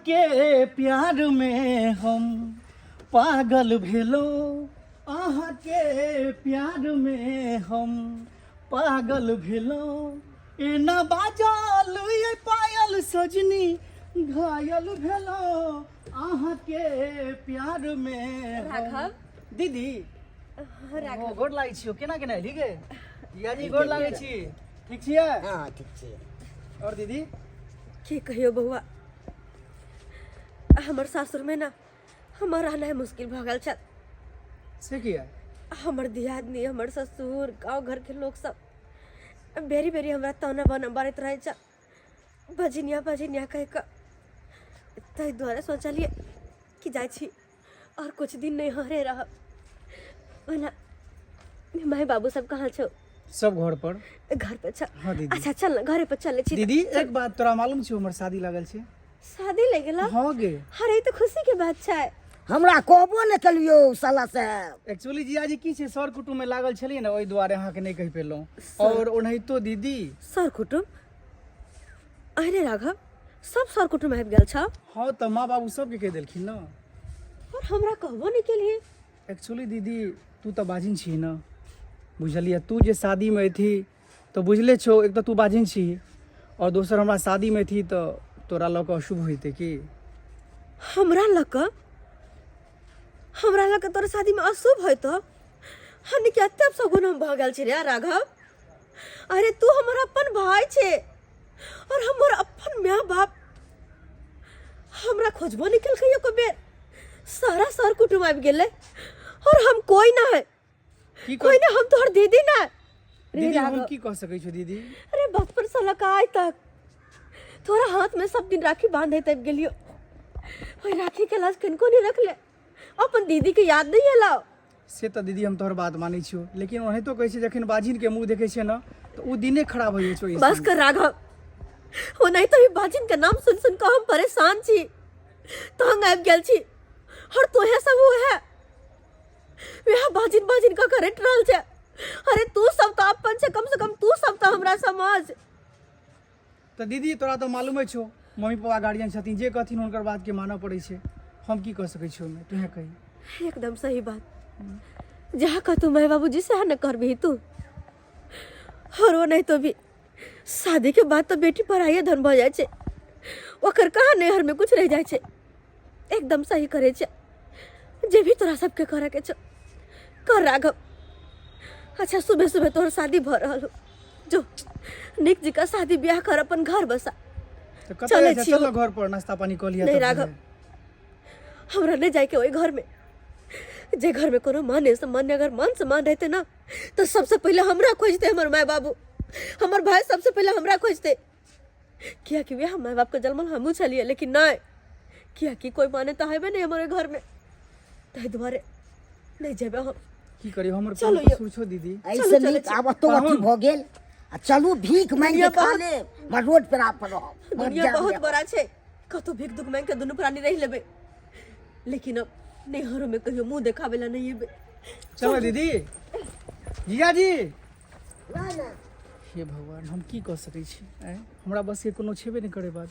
के प्यार में हम पागल भेलो, आहा के प्यार में हम पागल भेलो। एना बाजल ये पायल सजनी घायल भेलो, आहा के प्यार में राघव दीदी राघव गोड़ लागै छियो। केना केना ठीक है जिया जी, गोड़ लागै छी। ठीक छियै? हाँ ठीक छै। और दीदी की कहियो बउआ, हमर सासुर में ना हमर रहना मुश्किल भ गेल छल। से किया? हमर दियादनी, हमर ससुर, गाँव घर के लोग सब बेरी बेरी हमरा ताना बाना मारैत रहे छ, बजनिया बजनिया कह के। ताहि दुआरे सोचलिए कि जाइ छी और कुछ दिन नहीं हरे रह। वरना माय बाबू सब कहाँ छो? सब घर पर। घर पे छ। हाँ दीदी। अच्छा चल ना घरे पे चले छी। दीदी एक बात तोरा मालूम छौ, हमर शादी लागल छै। शादी ले गेला? हाँ गे। अरे ई तो खुशी के बात छै। हमरा कहबो ने कलियो साला साहब। एक्चुअली जिया जी की छै, सर कुटुम में लागल छलिए ना, ओहि दुआरे अहाँ के नहीं कहि पेलौं। और ओनाहितो दीदी सर कुटुम? अरे राघव, सब सर कुटुम आबि गेल छ? हाँ तो माँ बाबू सबके कह देलखिन ना। और हमरा कहबो नहीं केलिए। एक्चुअली दीदी तू तो बाजिन छी ना, बुझलिए। तू जे शादी में थी तो बुझले छो, एक तो तू बाजिन छी और दोसर हमरा शादी में थी तो तोरा लक अशुभ होते की। हमरा लक तोर शादी में अशुभ होय तो हन के अत्ते सगुन हम भ गेल छी रे राघव। अरे तू हमर अपन भाई छे और हमर अपन माँ बाप। हमरा खोजबो निकल के एको बेर। सारा सर कुटुम आबि गेले और हम कोई ना है। कोई ना, हम तोहर दीदी ना। दीदी हम की कह सकै छो दीदी? अरे बचपन से लका आज तक तोरा हाथ में सब दिन राखी बांधे तब गेलियो। ओई राखी के लाज किनको नहीं रख ले। अपन दीदी के याद नहीं आला। से तो दीदी हम तोहर बात मानै छियो, लेकिन ओहे तो कहै छै जखन बाजिन के मुंह देखे छै ना तो उ दिने खराब हो जाइ छै। बस कर राघव, हो नहीं तो ई बाजिन के नाम सुन सुन के हम परेशान छी, तंग आबि गेल छी। और तोहे सब वो है वह बाजिन बाजिन का करंट रहल छै। अरे तू सब तो अपन से कम तू सब तो हमरा समझ। तो दीदी तोरा तो मालूम है छो, मम्मी पापा गार्जियन छथिन, जे कहथिन हुनकर बात के मानऽ पड़ै छै। हम की कह सकै छियो मैं, तुहे कही। एकदम सही बात। जहाँ का तू माय बाबूजी से न कर भी तू। और वो नहीं तो भी शादी के बाद तो बेटी पराये धन भ जाए छे, ओकर कहाँ नैहर में कुछ रह जाए छे। एकदम सही करे छे, जे भी तोरा सबके करे के छे कर राघव। अच्छा सुबह सुबह तोहर शादी भ रहल हो, जो निक जी का शादी ब्याह कर, अपन घर बसा। तो कतै छै, चलो घर पर नाश्ता पानी क लिया। नहीं राघव, हमरा नहीं जाए के ओई घर में। जे घर में कोनो माने सम्मान, अगर मान सम्मान रहते ना तो सबसे पहले हमरा खोजते। हमर माय बाबू, हमर भाई सबसे पहले हमरा खोजते। किया कि वे हम माय बाप के जन्मल हमू छलिए, लेकिन नहीं किया कि कोई माने तो हेबे नहीं हमारे घर में। ताहि दुआरे नहीं जेबे हम। की करियो, हमर चलो कोन कसूर छो दीदी? ऐसे नीक आब तो अथी भ गेल। आ चलू भीख मांग के खा ले, मैं रोड पर आप रहो। दुनिया बहुत बड़ा छे, कतो भीख दुख मांग के दुनू प्राणी रह लेबे, लेकिन अब नैहरों में कहियो मुंह देखावेला नहीं है। चलो दीदी। जिया जी ना ना हे भगवान, हम की कह सकै छी? हमरा बस के कोनो छेबे नहीं करे बात।